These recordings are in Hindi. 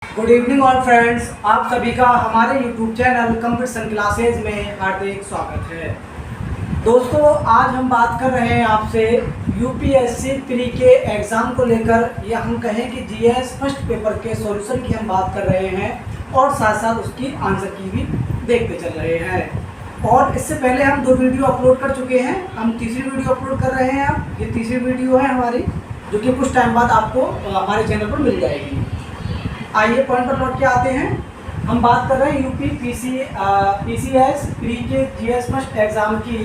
गुड इवनिंग ऑल फ्रेंड्स, आप सभी का हमारे यूट्यूब चैनल कंपटीशन क्लासेज में हार्दिक स्वागत है। दोस्तों, आज हम बात कर रहे हैं आपसे यूपीएससी प्री के एग्ज़ाम को लेकर, या हम कहें कि जीएस फर्स्ट पेपर के सॉल्यूशन की हम बात कर रहे हैं और साथ साथ उसकी आंसर की भी देखते चल रहे हैं। और इससे पहले हम 2 वीडियो अपलोड कर चुके हैं, हम तीसरी वीडियो अपलोड कर रहे हैं। अब ये तीसरी वीडियो है हमारी, जो कि कुछ टाइम बाद आपको हमारे चैनल पर मिल जाएगी। आइए पॉइंट पर लौट के आते हैं। हम बात कर रहे हैं यूपी पीसीएस प्री के जीएस फर्स्ट एग्ज़ाम की,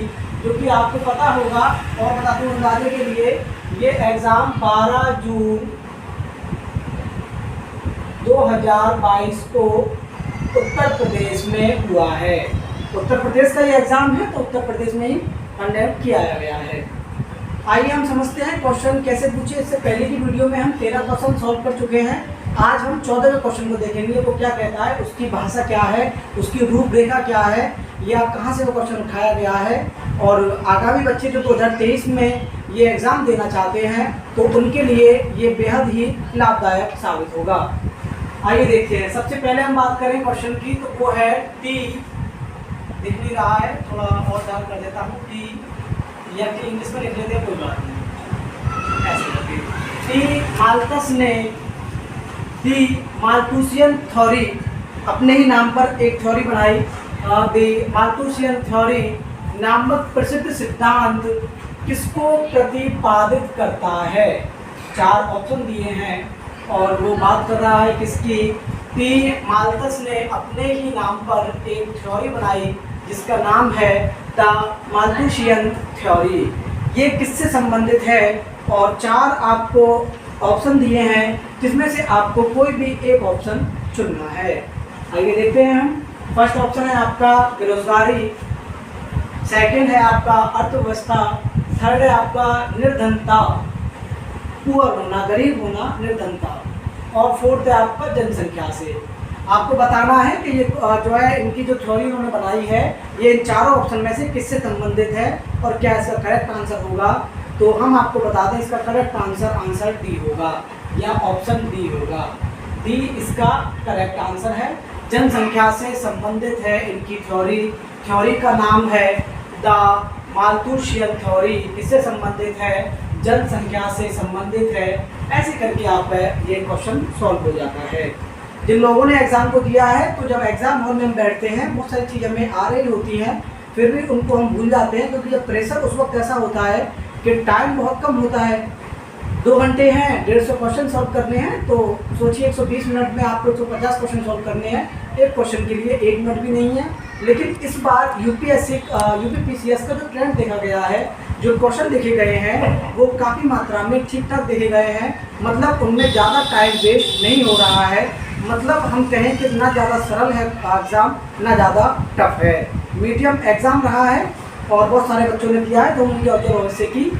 जो कि आपको पता होगा। और बता दूँ अंदाजे के लिए, ये एग्ज़ाम 12 जून 2022 को उत्तर प्रदेश में हुआ है। उत्तर प्रदेश का ये एग्ज़ाम है, तो उत्तर प्रदेश में ही कंडक्ट किया गया है। आइए हम समझते हैं क्वेश्चन कैसे पूछे। इससे पहले की वीडियो में हम 13 क्वेश्चन सॉल्व कर चुके हैं। आज हम 14वें क्वेश्चन को देखेंगे, वो क्या कहता है, उसकी भाषा क्या है, उसकी रूपरेखा क्या है, या कहाँ से वो क्वेश्चन उठाया गया है। और आगामी बच्चे जो 2023 में ये एग्ज़ाम देना चाहते हैं, तो उनके लिए ये बेहद ही लाभदायक साबित होगा। आइए देखते हैं। सबसे पहले हम बात करें क्वेश्चन की, तो वो है टी, दिख नहीं रहा है, थोड़ा और ध्यान कर देता हूँ। टी, या कि इंग्लिश में लिख लेते हैं, कोई बात नहीं, ऐसे करके। टी माल्थस ने दी माल्थुसियन थ्योरी, अपने ही नाम पर एक थ्योरी बनाई। दी माल्थुसियन थ्योरी नामक प्रसिद्ध सिद्धांत किसको प्रतिपादित करता है। 4 ऑप्शन दिए हैं और वो बात कर रहा है किसकी। टी माल्थस ने अपने ही नाम पर एक थ्योरी बनाई जिसका नाम है द माल्थुसियन थ्योरी। ये किससे संबंधित है, और 4 आपको ऑप्शन दिए हैं, जिसमें से आपको कोई भी एक ऑप्शन चुनना है। आइए देखते हैं हम। फर्स्ट ऑप्शन है आपका बेरोजगारी, सेकंड है आपका अर्थव्यवस्था, थर्ड है आपका निर्धनता, पुअर होना, गरीब होना, निर्धनता, और फोर्थ है आपका जनसंख्या से। आपको बताना है कि ये जो है इनकी जो थ्योरी उन्होंने बनाई है, ये इन 4 ऑप्शन में से किससे संबंधित है और क्या इसका करेक्ट आंसर होगा। तो हम आपको बता दें, इसका करेक्ट आंसर डी होगा, या ऑप्शन डी होगा। डी इसका करेक्ट आंसर है। जनसंख्या से संबंधित है इनकी थ्योरी। थ्योरी का नाम है द माल्थुसियन थ्योरी। किससे संबंधित है, जनसंख्या से संबंधित है। ऐसे करके आप ये क्वेश्चन सॉल्व हो जाता है। जिन लोगों ने एग्ज़ाम को दिया है, तो जब एग्ज़ाम हॉल में बैठते हैं, बहुत सारी चीज़ें हमें आ रही होती हैं, फिर भी उनको हम भूल जाते हैं, क्योंकि जब प्रेशर उस वक्त ऐसा होता है कि टाइम बहुत कम होता है। 2 घंटे हैं, 150 क्वेश्चन सॉल्व करने हैं, तो सोचिए 120 मिनट में आपको 150 क्वेश्चन सॉल्व करने हैं। एक क्वेश्चन के लिए 1 मिनट भी नहीं है। लेकिन इस बार यूपी पीसीएस का जो ट्रेंड देखा गया है, जो क्वेश्चन देखे गए हैं, वो काफ़ी मात्रा में ठीक ठाक देखे गए हैं। मतलब उनमें ज़्यादा टाइम वेस्ट नहीं हो रहा है। मतलब हम कहें कि ना ज़्यादा सरल है एग्ज़ाम, ना ज़्यादा टफ है, मीडियम एग्ज़ाम रहा है। और बहुत सारे बच्चों ने दिया है, तो उनके अवसर भविष्य की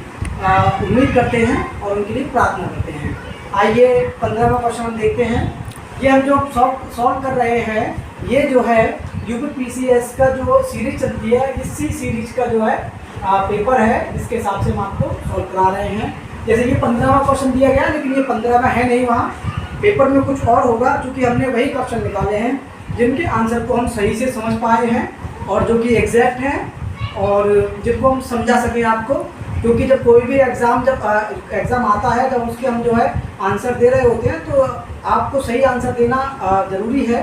उम्मीद करते हैं और उनके लिए प्रार्थना करते हैं। आइए 15वां क्वेश्चन हम देखते हैं। ये हम जो सॉल्व कर रहे हैं, ये जो है यूपी पीसीएस का जो सीरीज चलती है, इसी सीरीज का जो है पेपर है, जिसके हिसाब से हम आपको सॉल्व करा रहे हैं। जैसे ये 15वां क्वेश्चन दिया गया, लेकिन ये 15वां है नहीं, वहाँ पेपर में कुछ और होगा, क्योंकि हमने वही क्वेश्चन निकाले हैं जिनके आंसर को हम सही से समझ पाए हैं और जो कि एग्जैक्ट हैं, और जिनको हम समझा सकें आपको। क्योंकि जब कोई भी एग्ज़ाम आता है, जब उसके हम जो है आंसर दे रहे होते हैं, तो आपको सही आंसर देना ज़रूरी है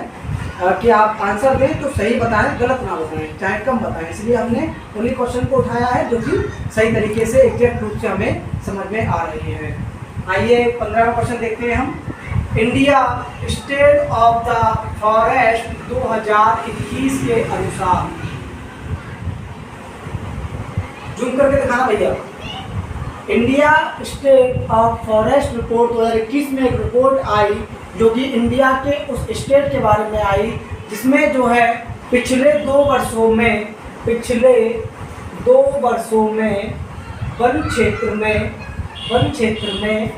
कि आप आंसर दें तो सही बताएं, गलत ना बताएं, चाहे कम बताएं। इसलिए हमने उन्हीं क्वेश्चन को उठाया है जो कि सही तरीके से एग्जैक्ट रूप से हमें समझ में आ रही है। आइए 15वां क्वेश्चन देखते हैं हम। India state of the forest 2021 के अनुसार, जूम करके दिखाना भैया। India state of forest report 2021 में एक रिपोर्ट आई, जो कि इंडिया के उस स्टेट के बारे में आई जिसमें जो है पिछले 2 वर्षों में वन क्षेत्र में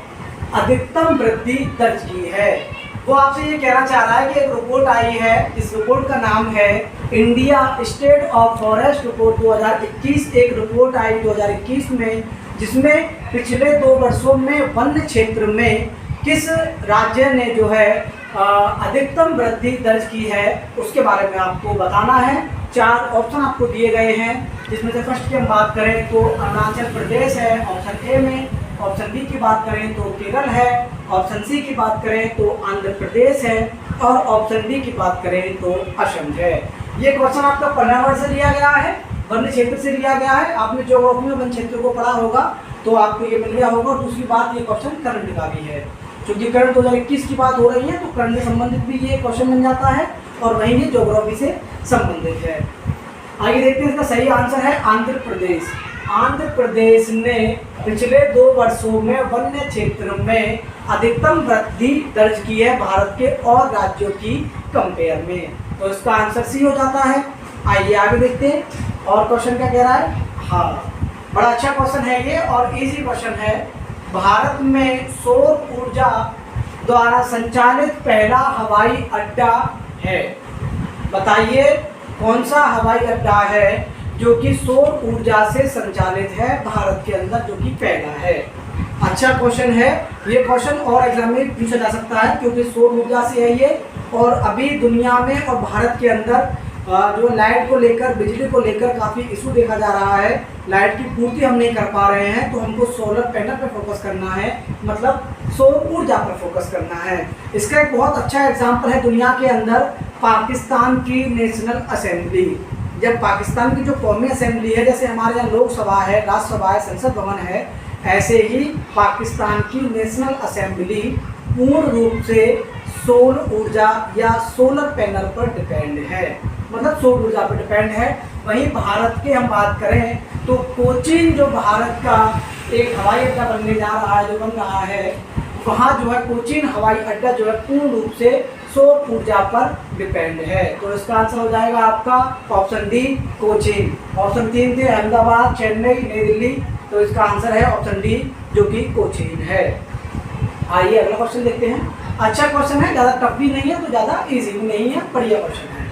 अधिकतम वृद्धि दर्ज की है। वो आपसे ये कहना चाह रहा है कि एक रिपोर्ट आई है, इस रिपोर्ट का नाम है India state of forest report 2021। एक रिपोर्ट आई 2021 में, जिसमें पिछले 2 वर्षों में वन क्षेत्र में किस राज्य ने जो है अधिकतम वृद्धि दर्ज की है उसके बारे में आपको बताना है। 4 ऑप्शन आपको दिए गए हैं, जिसमें से फर्स्ट की हम बात करें तो अरुणाचल प्रदेश है ऑप्शन ए में, ऑप्शन बी की बात करें तो केरल है, ऑप्शन सी की बात करें तो आंध्र प्रदेश है और ऑप्शन डी की बात करें तो असम है। ये क्वेश्चन आपका पर्यावरण से लिया गया है, वन क्षेत्र से लिया गया है। आपने ज्योग्राफी में वन क्षेत्र को पढ़ा होगा तो आपको ये मिल गया होगा। और दूसरी बात, ये क्वेश्चन करंट का भी है, क्योंकि करंट 2021 की बात हो रही है तो करंट से संबंधित भी ये क्वेश्चन बन जाता है और वहीं ये ज्योग्राफी से संबंधित है। आइए देखते हैं इसका सही आंसर है आंध्र प्रदेश। आंध्र प्रदेश ने पिछले 2 वर्षों में वन्य क्षेत्र में अधिकतम वृद्धि दर्ज की है भारत के और राज्यों की कंपेयर में, तो इसका आंसर सी हो जाता है। आइए आगे देखते हैं और क्वेश्चन क्या कह रहा है। हाँ, बड़ा अच्छा क्वेश्चन है ये और इजी क्वेश्चन है। भारत में सौर ऊर्जा द्वारा संचालित पहला हवाई अड्डा है। बताइए कौन सा हवाई अड्डा है जो कि सौर ऊर्जा से संचालित है भारत के अंदर, जो कि पहला है। अच्छा क्वेश्चन है ये, क्वेश्चन और एग्जाम में पूछा जा सकता है क्योंकि सौर ऊर्जा से है ये। और अभी दुनिया में और भारत के अंदर जो लाइट को लेकर, बिजली को लेकर काफ़ी इशू देखा जा रहा है। लाइट की पूर्ति हम नहीं कर पा रहे हैं तो हमको सोलर पैनल पर फोकस करना है, मतलब सौर ऊर्जा पर फोकस करना है। इसका एक बहुत अच्छा एग्जाम्पल है दुनिया के अंदर पाकिस्तान की नेशनल असेंबली। जब पाकिस्तान की जो कौमी असेंबली है, जैसे हमारे यहाँ लोकसभा है, राज्यसभा है, संसद भवन है, ऐसे ही पाकिस्तान की नेशनल असेंबली पूर्ण रूप से सौर ऊर्जा या सोलर पैनल पर डिपेंड है, मतलब सौर ऊर्जा पर डिपेंड है। वहीं भारत की हम बात करें तो कोचीन जो भारत का एक हवाई अड्डा बनने जा रहा है, जो बन रहा है, वहाँ जो है कोचीन हवाई अड्डा जो है पूर्ण रूप से सौर ऊर्जा पर डिपेंड है। तो इसका आंसर हो जाएगा आपका ऑप्शन डी, कोचीन। ऑप्शन 3 थे अहमदाबाद, चेन्नई, नई दिल्ली, तो इसका आंसर है ऑप्शन डी जो कि कोचीन है। आइए अगला क्वेश्चन देखते हैं। अच्छा क्वेश्चन है, ज़्यादा टफ भी नहीं है तो ज़्यादा इजी भी नहीं है, बढ़िया क्वेश्चन है।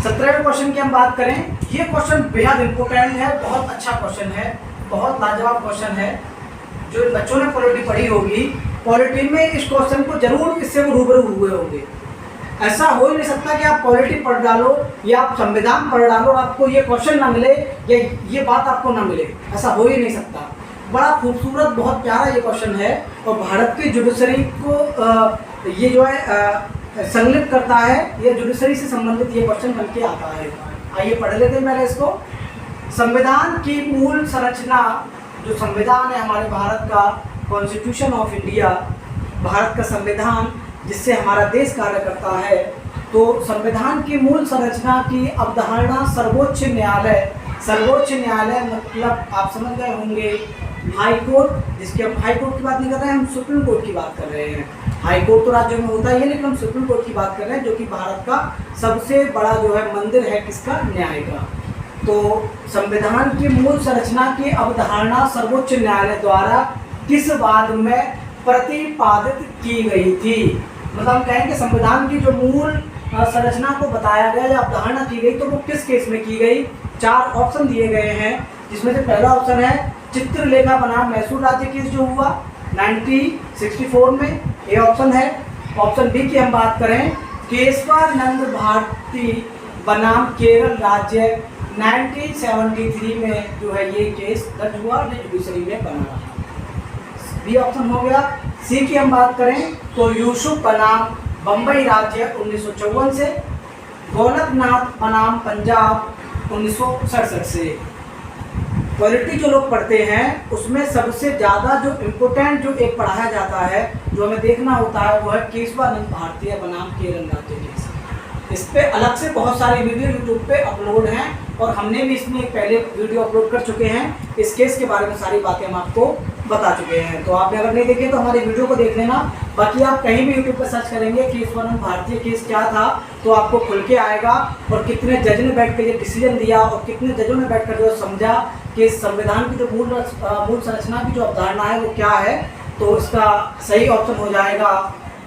17वें क्वेश्चन की हम बात करें, ये क्वेश्चन बेहद इंपॉर्टेंट है, बहुत अच्छा क्वेश्चन है, बहुत लाजवाब क्वेश्चन है। जो बच्चों ने पॉलिटी पढ़ी होगी, पॉलिटी में इस क्वेश्चन को जरूर इससे वो रूबरू हुए होंगे। ऐसा हो ही नहीं सकता कि आप पॉलिटी पढ़ डालो या आप संविधान पढ़ डालो और आपको ये क्वेश्चन ना मिले या ये बात आपको ना मिले, ऐसा हो ही नहीं सकता। बड़ा खूबसूरत, बहुत प्यारा ये क्वेश्चन है और भारत की जुडिशरी को ये जो है संलिप्त करता है, ये जुडिशरी से संबंधित ये क्वेश्चन बन के आता है। आइए पढ़ लेते हैं पहले इसको। संविधान की मूल संरचना, जो संविधान है हमारे भारत का, कॉन्स्टिट्यूशन ऑफ इंडिया, भारत का संविधान जिससे हमारा देश कार्य करता है, तो संविधान की मूल संरचना की अवधारणा सर्वोच्च न्यायालय, सर्वोच्च न्यायालय मतलब आप समझ गए होंगे हाई कोर्ट, जिसके हम हाई कोर्ट की बात नहीं कर रहे हैं, हम सुप्रीम कोर्ट की बात कर रहे हैं। हाई कोर्ट तो राज्यों में होता ही है, लेकिन हम सुप्रीम कोर्ट की बात कर रहे हैं जो कि भारत का सबसे बड़ा जो है मंदिर है किसका, न्याय का। तो संविधान की मूल संरचना की अवधारणा सर्वोच्च न्यायालय द्वारा किस वाद में प्रतिपादित की गई थी। मतलब हम कहेंगे संविधान की जो मूल संरचना को बताया गया या अवधारणा की गई, तो वो किस केस में की गई। 4 ऑप्शन दिए गए हैं, जिसमें से पहला ऑप्शन है चित्रलेखा बनाम मैसूर राज्य केस जो हुआ 1964 में, ये ऑप्शन है। ऑप्शन बी की हम बात करें, केशवानंद भारती बनाम केरल राज्य 1973 में जो है ये केस दर्ज हुआ, जो जुडिशरी में बना रहा। बी ऑप्शन हो गया। सी की हम बात करें तो यूसुफ बनाम बम्बई राज्य 1954 से, गोलकनाथ बनाम पंजाब 1967 से। पॉलिटी जो लोग पढ़ते हैं उसमें सबसे ज़्यादा जो इम्पोर्टेंट जो एक पढ़ाया जाता है, जो हमें देखना होता है, वो है केशवानंद भारती बनाम केरल राज्य केस। इस पे अलग से बहुत सारे वीडियो यूट्यूब पे अपलोड हैं और हमने भी इसमें एक पहले वीडियो अपलोड कर चुके हैं। इस केस के बारे में सारी बातें हम आपको बता चुके हैं, तो आपने अगर नहीं देखे तो हमारे वीडियो को देख लेना। बाकी आप कहीं भी यूट्यूब पर सर्च करेंगे केशवानंद भारती केस क्या था, तो आपको खुल के आएगा और कितने जज ने बैठ कर ये डिसीजन दिया और कितने जजों ने बैठ कर जो समझा कि संविधान की जो मूल संरचना की जो अवधारणा है वो क्या है। तो इसका सही ऑप्शन हो जाएगा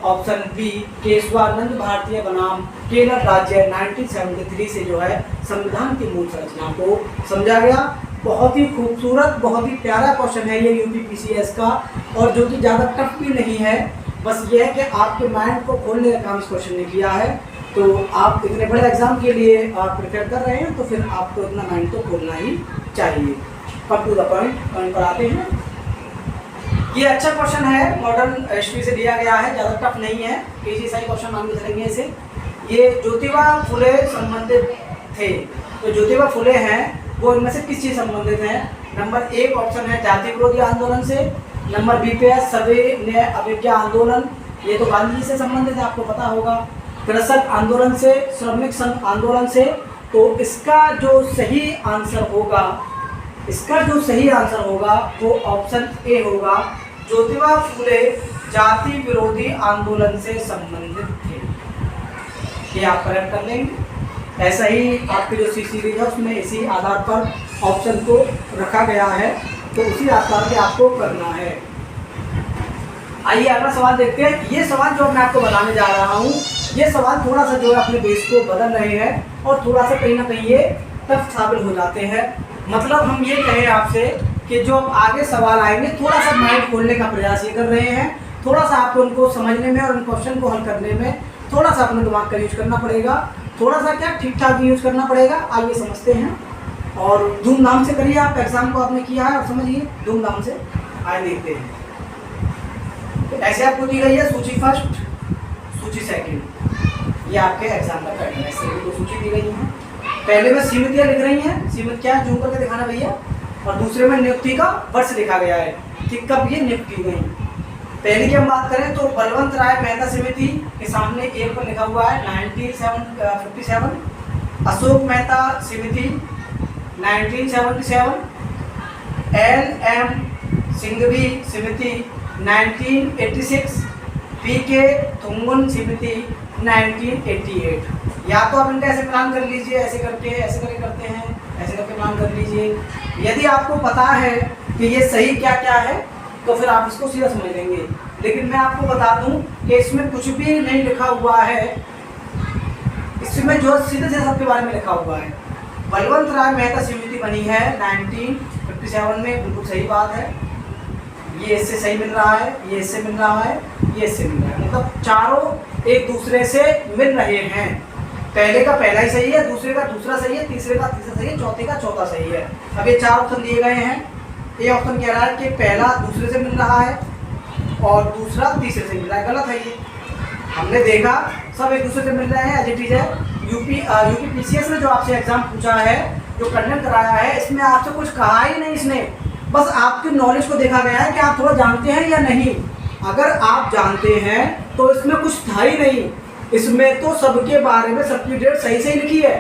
ऑप्शन बी, केशवानंद भारती बनाम केरल राज्य 1973 से जो है संविधान की मूल संरचना को समझा गया। बहुत ही खूबसूरत, बहुत ही प्यारा क्वेश्चन है ये यूपीपीसीएस का, और जो कि ज़्यादा टफ भी नहीं है। बस ये है कि आपके माइंड को खोलने का काम इस क्वेश्चन ने किया है। तो आप इतने बड़े एग्जाम के लिए आप प्रिपेयर कर रहे हैं तो फिर आपको इतना माइंड तो खोलना ही चाहिए। कम टू द पॉइंट पर आते हैं। ये अच्छा क्वेश्चन है, मॉडर्न हिस्ट्री से दिया गया है, ज़्यादा टफ नहीं है, इजी सा क्वेश्चन मान के चलेंगे इसे। ये ज्योतिबा फुले संबंधित थे, तो ज्योतिबा फुले हैं वो इनमें से किस चीज़ संबंधित हैं? नंबर 1 ऑप्शन है जाति विरोधी आंदोलन से। नंबर बी पे है सविनय अवज्ञा आंदोलन, ये तो गांधी जी से संबंधित है, आपको पता होगा। कृषक आंदोलन से, श्रमिक संघ आंदोलन से। तो इसका जो सही आंसर होगा वो ऑप्शन ए होगा, ज्योतिबा फुले जाति विरोधी आंदोलन से संबंधित थे। ये आप करेक्ट कर लेंगे। ऐसा ही आपकी जो सी सीरीज है उसमें इसी आधार पर ऑप्शन को रखा गया है, तो उसी आधार पे आपको करना है। आइए अगला सवाल देखते हैं। ये सवाल जो मैं आपको बताने जा रहा हूँ, ये सवाल थोड़ा सा जो है अपने बेस को बदल रहे हैं और थोड़ा सा कहीं ना कहीं ये टफ साबित हो जाते हैं। मतलब हम ये कहें आपसे कि जो अब आगे सवाल आएंगे थोड़ा सा माइंड खोलने का प्रयास ये कर रहे हैं, थोड़ा सा आपको उनको समझने में और उन क्वेश्चन को हल करने में थोड़ा सा अपने दिमाग का यूज करना पड़ेगा, थोड़ा सा क्या ठीक ठाक यूज करना पड़ेगा। आइए समझते हैं और धूमधाम से करिए। आप एग्जाम को आपने किया है और समझिए धूमधाम से। आइए देखते हैं। तो ऐसे आपको दी गई है सूची फर्स्ट, सूची सेकंड, ये आपके एग्जाम का पैटर्न है। सभी को सूची दी गई है। पहले में सीमितियाँ लिख रही हैं, सीमित क्या है जूम करके दिखाना भैया, और दूसरे में नियुक्ति का वर्ष लिखा गया है कि कब ये नियुक्त की गई। पहले की हम बात करें तो बलवंत राय मेहता समिति के सामने एक पर लिखा हुआ है 1957, अशोक मेहता समिति 1977, LM सिंघवी समिति 1986, PK थुंगुन समिति 1988। या तो आप इनका ऐसे प्लान कर लीजिए, ऐसे करके करते हैं, ऐसे करके प्लान कर लीजिए। यदि आपको पता है कि ये सही क्या क्या है तो फिर आप इसको सीधा समझ लेंगे। लेकिन मैं आपको बता दूं कि इसमें कुछ भी नहीं लिखा हुआ है, इसमें जो सीधे से सबके बारे में लिखा हुआ है। बलवंत राय मेहता समिति बनी है 1957 में, बिल्कुल सही बात है। ये इससे सही मिल रहा है, ये इससे मिल रहा है, ये इससे मिल रहा है, मतलब चारों एक दूसरे से मिल रहे हैं। पहले का पहला ही सही है, दूसरे का दूसरा सही है, तीसरे का तीसरा सही है, चौथे का चौथा सही है। अब ये 4 ऑप्शन दिए गए हैं। ये ऑप्शन कह रहा है कि पहला दूसरे से मिल रहा है और दूसरा तीसरे से मिल रहा है, गलत है ये। हमने देखा सब एक दूसरे से मिल रहे हैं, एज इट इज है। यूपी PCS ने जो आपसे एग्जाम पूछा है, जो कंडक्ट कराया है, इसमें आपसे कुछ कहा ही नहीं इसने, बस आपकी नॉलेज को देखा गया है कि आप थोड़ा जानते हैं या नहीं। अगर आप जानते हैं तो इसमें कुछ था ही नहीं, इसमें तो सबके बारे में सबकी डेट सही सही लिखी है।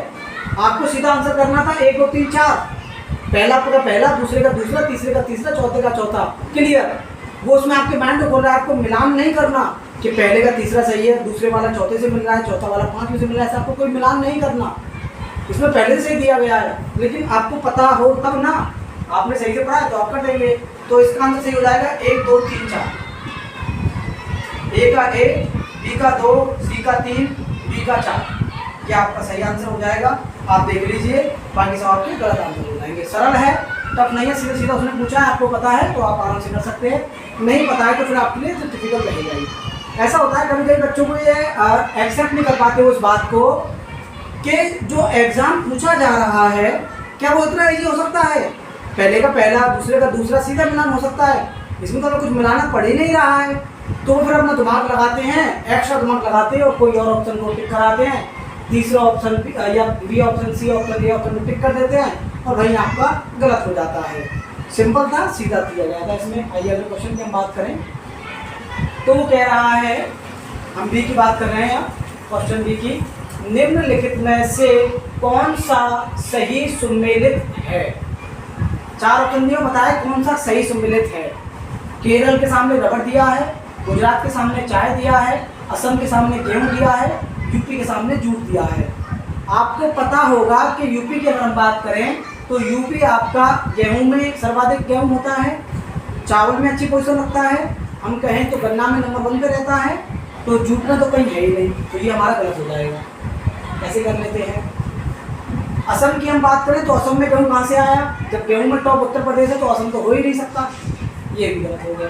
आपको सीधा आंसर करना था 1 2 3 4, पहला का पहला, दूसरे का दूसरा, तीसरे का तीसरा, चौथे का चौथा, क्लियर। वो उसमें आपके माइंड को बोल रहा है आपको मिलान नहीं करना कि पहले का तीसरा सही है, दूसरे वाला चौथे से मिल रहा है, चौथा वाला पांचवें से मिल रहा है, आपको कोई मिलान नहीं करना। इसमें पहले से दिया गया है, लेकिन आपको पता हो तब ना। आपने सही से पढ़ा है तो आप कर देंगे। तो इसका आंसर सही हो जाएगा 1 2 3 4। ए का 1, बी का 2, सी का 3, बी का 4, ये आपका सही आंसर हो जाएगा। आप देख लीजिए, बाकी सब आपके गलत आंसर हो जाएंगे। सरल है, टफ नहीं है, सीधा सीधा उसने पूछा है, आपको पता है तो आप आराम से कर सकते हैं। नहीं पता है तो फिर आपके लिए डिफिकल्ट रहेगा ही। ऐसा होता है कभी कभी बच्चों को ये एक्सेप्ट नहीं कर पाते उस बात को कि जो एग्जाम पूछा जा रहा है क्या वो इतना ईजी हो सकता है। पहले का पहला, दूसरे का दूसरा, सीधा मिलान हो सकता है। इसमें तो हमें कुछ मिलाना पड़ ही नहीं रहा है, तो फिर अपना दिमाग लगाते हैं, एक्स्ट्रा दिमाग लगाते हैं और कोई और ऑप्शन को टिक कराते हैं, तीसरा ऑप्शन या B option, C option, A option में टिक कर देते हैं और वहीं आपका गलत हो जाता है। सिंपल था, सीधा दिया गया था इसमें। आइए अगले क्वेश्चन की हम बात करें तो वो कह रहा है, हम बी की बात कर रहे हैं, क्वेश्चन बी की, निम्नलिखित में से कौन सा सही सुमेलित है। 4 ऑप्शन दिए, बताए कौन सा सही सुमेलित है। केरल के सामने रबड़ दिया है, गुजरात के सामने चाय दिया है, असम के सामने गेहूं दिया है, यूपी के सामने जूट दिया है। आपको पता होगा कि यूपी की अगर हम बात करें तो यूपी आपका गेहूं में सर्वाधिक गेहूं होता है, चावल में अच्छी पोजीशन रखता है, हम कहें तो गन्ना में नंबर 1 पे रहता है, तो जूट में तो कहीं है ही नहीं, तो ये हमारा गलत हो जाएगा। ऐसे कर लेते हैं। असम की हम बात करें तो असम में गेहूं कहाँ से आया, जब गेहूं में टॉप उत्तर प्रदेश है तो असम तो हो ही नहीं सकता, ये भी गलत हो गया।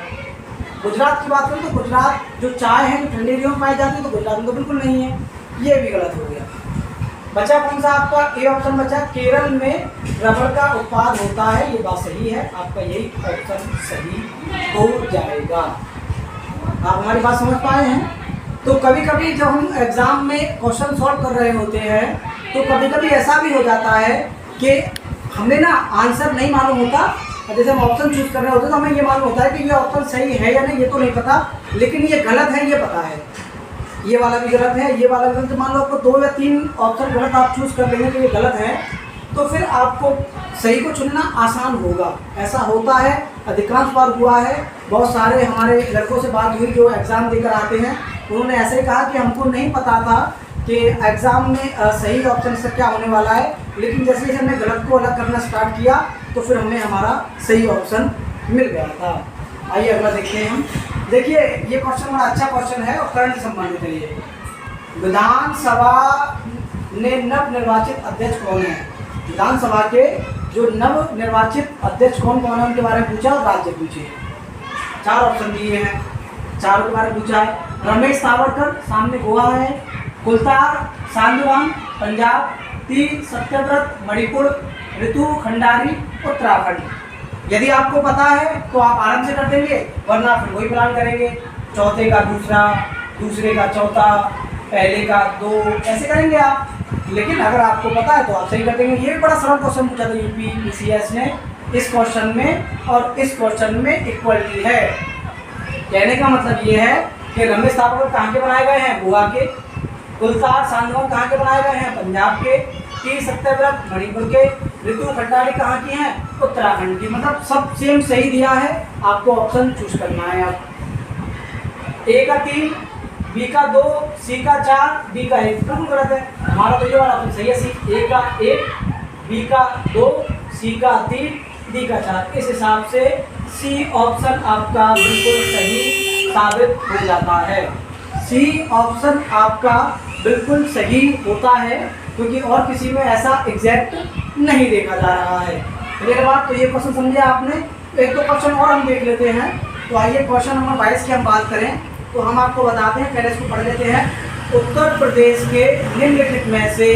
गुजरात की बात करें तो गुजरात जो चाय है जो ठंडी एरिया में पाई जाती है, तो गुजरात में तो बिल्कुल नहीं है, ये भी गलत हो गया। बचा कौन सा आपका? ए ऑप्शन बचा, केरल में रबर का उत्पाद होता है, ये बात सही है, आपका यही ऑप्शन सही हो जाएगा। आप हमारी बात समझ पाए हैं? तो कभी कभी जब हम एग्ज़ाम में क्वेश्चन सॉल्व कर रहे होते हैं तो कभी कभी ऐसा भी हो जाता है कि हमें ना आंसर नहीं मालूम होता, जैसे हम ऑप्शन चूज कर रहे होते हैं तो हमें ये मालूम होता है कि ये ऑप्शन सही है या नहीं, ये तो नहीं पता, लेकिन ये गलत है ये पता है, ये वाला भी गलत है, ये वाला गलत। मान लो आपको 2 या 3 ऑप्शन गलत आप चूज कर लेंगे कि ये गलत है, तो फिर आपको सही को चुनना आसान होगा। ऐसा होता है, अधिकांश बार हुआ है। बहुत सारे हमारे लड़कों से बात हुई जो एग्ज़ाम देकर आते हैं, उन्होंने ऐसे कहा कि हमको नहीं पता था कि एग्ज़ाम में सही ऑप्शन से क्या होने वाला है, लेकिन जैसे जैसे हमने गलत को अलग करना स्टार्ट किया तो फिर हमें हमारा सही ऑप्शन मिल गया था। आइए अगला देखते हैं हम। देखिए ये क्वेश्चन बड़ा अच्छा क्वेश्चन है और करंट से संबंधित है। ये विधानसभा ने नव निर्वाचित अध्यक्ष कौन है? विधानसभा के जो नव निर्वाचित अध्यक्ष कौन कौन है उनके बारे में पूछा और राज्य पूछे। 4 ऑप्शन दिए हैं, चारों के बारे में पूछा है। रमेश सावरकर सामने गोवा है, कुलतार सांगवान पंजाब, टी सत्यव्रत मणिपुर, ऋतु खंडारी उत्तराखंड। यदि आपको पता है तो आप आराम से कर देंगे, वरना फिर वही प्लान करेंगे, चौथे का दूसरा, दूसरे का चौथा, पहले का 2, ऐसे करेंगे आप। लेकिन अगर आपको पता है तो आप सही कर देंगे। ये भी बड़ा सरल क्वेश्चन पूछा था यूपी पीसीएस ने। इस क्वेश्चन में और इस क्वेश्चन में इक्वलिटी है। कहने का मतलब ये है कि रमेश सावरकर कहाँ के बनाए गए हैं? गोवा के। कुलतार सांगवान कहाँ के बनाए गए हैं? पंजाब के। टी सत्यव्रत मणिपुर के। ऋतु खंडारी कहाँ की हैं? उत्तराखंड की। मतलब सब सेम सही दिया है, आपको ऑप्शन चूज करना है। आप ए का 3, बी का 2, सी का 4, डी का 1 बिल्कुल गलत है। हमारा तो ये वाला ऑप्शन सही है, सी। ए का 1, बी का 2, सी का 3, डी का 4। इस हिसाब से सी ऑप्शन आपका बिल्कुल सही साबित हो जाता है। सी ऑप्शन आपका बिल्कुल सही होता है क्योंकि और किसी में ऐसा एग्जैक्ट नहीं देखा जा रहा है। क्लियर बात? तो ये क्वेश्चन समझे आपने। तो एक दो क्वेश्चन और हम देख लेते हैं। तो आइए क्वेश्चन नंबर 22 की हम बात करें तो हम आपको बताते हैं, पहले इसको पढ़ लेते हैं। उत्तर प्रदेश के निम्नलिखित में से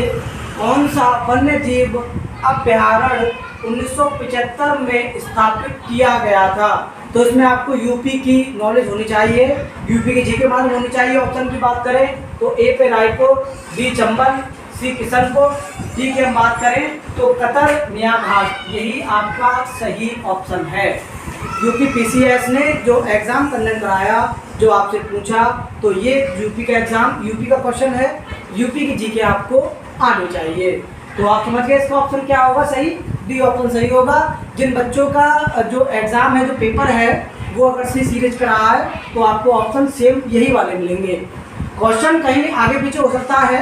कौन सा वन्य जीव अभ्यारण्य 1975 में स्थापित किया गया था? तो इसमें आपको यूपी की नॉलेज होनी चाहिए, यूपी की जीके मालूम होनी चाहिए। ऑप्शन की बात करें तो ए पे रायपुर, बी चंबल, सी किशनपुर, डी की हम बात करें तो कतर मियाघाट। यही आपका सही ऑप्शन है। यूपी पीसीएस ने जो एग्जाम कंडक्ट कराया, जो आपसे पूछा, तो ये यूपी का एग्जाम, यूपी का क्वेश्चन है, यूपी की जीके आपको आनी चाहिए। तो आप समझ गए इसका ऑप्शन क्या होगा सही? डी ऑप्शन सही होगा। जिन बच्चों का जो एग्जाम है, जो पेपर है, वो अगर सी सीरीज का रहा है तो आपको ऑप्शन सेम यही वाले मिलेंगे। क्वेश्चन कहीं आगे पीछे हो सकता है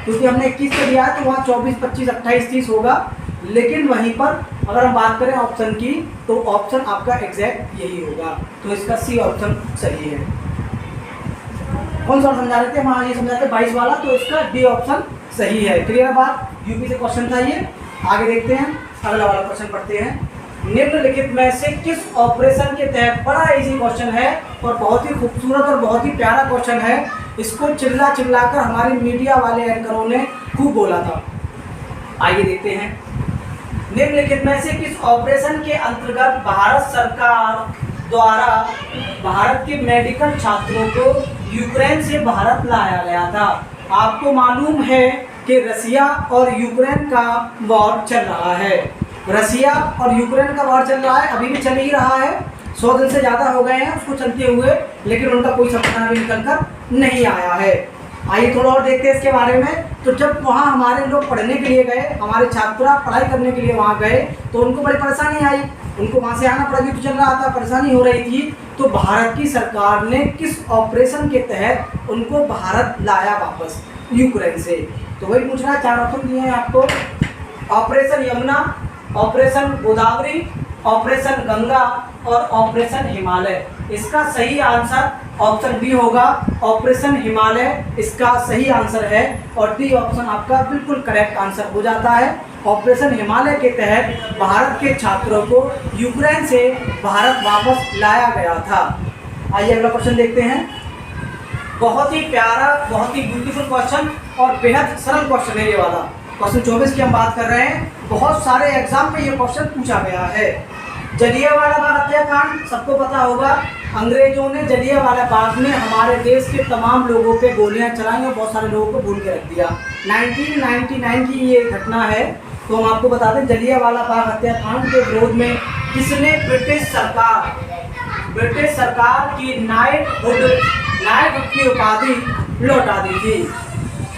क्योंकि हमने 21 का दिया है तो वहाँ 24, 25, 28, 30 होगा, लेकिन वहीं पर अगर हम बात करें ऑप्शन की तो ऑप्शन आपका एग्जैक्ट यही होगा। तो इसका सी ऑप्शन सही है। कौन सा समझा रहे थे? हाँ ये समझाते 22 वाला, तो इसका डी ऑप्शन सही है। क्लियर बात? यूपी से क्वेश्चन था ये। आगे देखते हैं, अगला वाला क्वेश्चन पढ़ते हैं। निम्नलिखित में से किस ऑपरेशन के तहत, बड़ा इजी क्वेश्चन है और बहुत ही खूबसूरत और बहुत ही प्यारा क्वेश्चन है। इसको चिल्ला चिल्लाकर हमारे मीडिया वाले एंकरों ने खूब बोला था। आइए देखते हैं। निम्नलिखित में से किस ऑपरेशन के अंतर्गत भारत सरकार द्वारा भारत के मेडिकल छात्रों को यूक्रेन से भारत लाया गया था? आपको मालूम है कि रसिया और यूक्रेन का वॉर चल रहा है। रसिया और यूक्रेन का वॉर चल रहा है, अभी भी चल ही रहा है। 100 दिन से ज़्यादा हो गए हैं उसको चलते हुए, लेकिन उनका कोई समाधान अभी निकल कर नहीं आया है। आइए थोड़ा और देखते हैं इसके बारे में। तो जब वहाँ हमारे लोग पढ़ने के लिए गए, हमारे छात्र पढ़ाई करने के लिए वहाँ गए, तो उनको बड़ी परेशानी आई। उनको वहाँ से आना पड़ा, युद्ध चल रहा था, परेशानी हो रही थी। तो भारत की सरकार ने किस ऑपरेशन के तहत उनको भारत लाया वापस यूक्रेन से? तो वही पूछ रहा है। 4 ऑप्शन दिए हैं आपको। Operation Yamuna, operation Godavari, operation Ganga और ऑपरेशन हिमालय। इसका सही आंसर ऑप्शन बी होगा, ऑपरेशन हिमालय इसका सही आंसर है। और डी ऑप्शन आपका बिल्कुल करेक्ट आंसर हो जाता है। ऑपरेशन हिमालय के तहत भारत के छात्रों को यूक्रेन से भारत वापस लाया गया था। आइए अगला क्वेश्चन देखते हैं। बहुत ही प्यारा, बहुत ही ब्यूटीफुल क्वेश्चन और बेहद सरल क्वेश्चन है ये वाला। क्वेश्चन 24 की हम बात कर रहे हैं। बहुत सारे एग्जाम में ये क्वेश्चन पूछा गया है। जलियांवाला बाग हत्याकांड सबको पता होगा। अंग्रेजों ने जलियांवाला बाग में हमारे देश के तमाम लोगों पे गोलियां चलाई और बहुत सारे लोगों को भून के रख दिया। 1999 की ये घटना है। तो हम आपको बता दें, जलियांवाला बाग हत्याकांड के विरोध में किसने ब्रिटिश सरकार की नाइटहुड की उपाधि लौटा दी थी।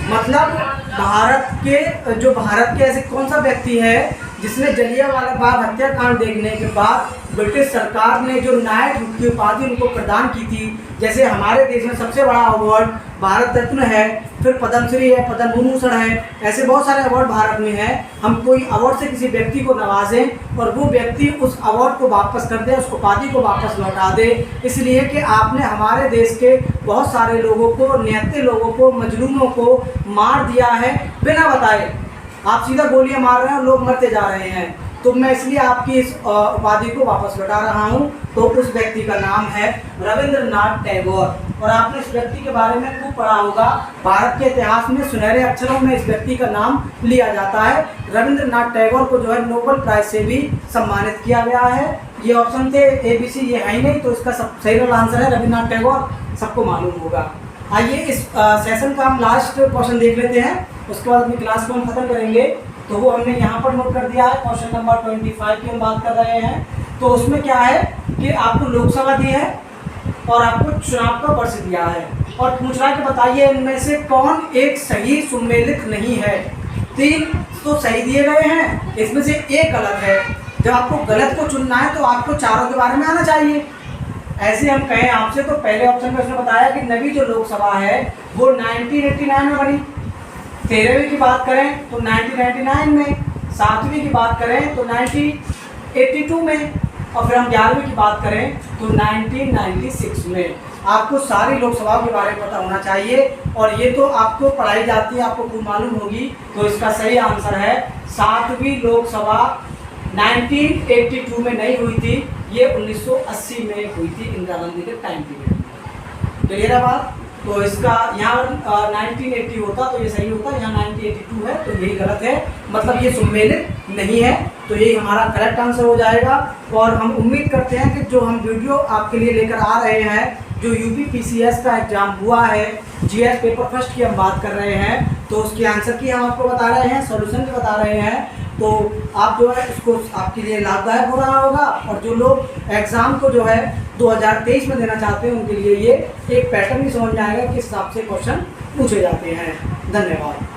मतलब भारत के ऐसे कौन सा व्यक्ति है जिसने जलियांवाला बाग हत्याकांड देखने के बाद ब्रिटिश सरकार ने जो नाइटहुड की उपाधि उनको प्रदान की थी। जैसे हमारे देश में सबसे बड़ा अवार्ड भारत रत्न है, फिर पद्मश्री है, पद्म भूषण है, ऐसे बहुत सारे अवार्ड भारत में हैं। हम कोई अवार्ड से किसी व्यक्ति को नवाजें और वो व्यक्ति उस अवार्ड को वापस कर दे, उस उपाधि को वापस लौटा दे, इसलिए कि आपने हमारे देश के बहुत सारे लोगों को, निहत्थे लोगों को, मजलूमों को मार दिया है बिना बताए। आप सीधा गोलियां मार रहे हैं और लोग मरते जा रहे हैं, तो मैं इसलिए आपकी इस उपाधि को वापस लौटा रहा हूं। तो उस व्यक्ति का नाम है रविंद्रनाथ टैगोर। और आपने इस व्यक्ति के बारे में खूब पढ़ा होगा। भारत के इतिहास में सुनहरे अक्षरों में इस व्यक्ति का नाम लिया जाता है। रविंद्रनाथ टैगोर को जो है नोबेल प्राइज से भी सम्मानित किया गया है। ये ऑप्शन थे ABC, ये है ही नहीं, तो इसका सब सही आंसर है रविंद्रनाथ टैगोर, सबको मालूम होगा। आइए इस सेशन का हम लास्ट क्वेश्चन देख लेते हैं, उसके बाद अपनी क्लास को हम खत्म करेंगे। तो वो हमने यहाँ पर नोट कर दिया है। क्वेश्चन नंबर 25 की हम बात कर रहे हैं। तो उसमें क्या है कि आपको लोकसभा दी है और आपको चुनाव का वर्ष दिया है और पूछ रहा है कि बताइए इनमें से कौन एक सही सुमेलित नहीं है। 3 तो सही दिए गए हैं, इसमें से एक गलत है। जब आपको गलत को चुनना है तो आपको चारों के बारे में आना चाहिए। ऐसे हम कहें आपसे तो पहले ऑप्शन में उसने बताया कि नवी जो लोकसभा है वो 1989 में बनी। 13वीं की बात करें तो 1999 में, 7वीं की बात करें तो 1982 में, और फिर हम 11वीं की बात करें तो 1996 में। आपको सारी लोकसभाओं के बारे में पता होना चाहिए और ये तो आपको पढ़ाई जाती है, आपको खूब मालूम होगी। तो इसका सही आंसर है 7वीं लोकसभा 1982 में नहीं हुई थी, ये 1980 में हुई थी, इंदिरा गांधी के टाइम पीरियड। क्लियर है बात? तो इसका यहाँ 1980 होता तो ये सही होता, यहाँ 1982 है तो यही गलत है, मतलब ये सुमेलित नहीं है। तो यही हमारा करेक्ट आंसर हो जाएगा। और हम उम्मीद करते हैं कि जो हम वीडियो आपके लिए लेकर आ रहे हैं, जो UPPCS का एग्जाम हुआ है, GS पेपर फर्स्ट की हम बात कर रहे हैं, तो उसके आंसर की हम आपको बता रहे हैं, सॉल्यूशन भी बता रहे हैं। तो आप जो है इसको आपके लिए लाभदायक हो रहा होगा। और जो लोग एग्ज़ाम को जो है 2023 में देना चाहते हैं उनके लिए ये एक पैटर्न भी समझ में आएगा किस हिसाब से क्वेश्चन पूछे जाते हैं। धन्यवाद।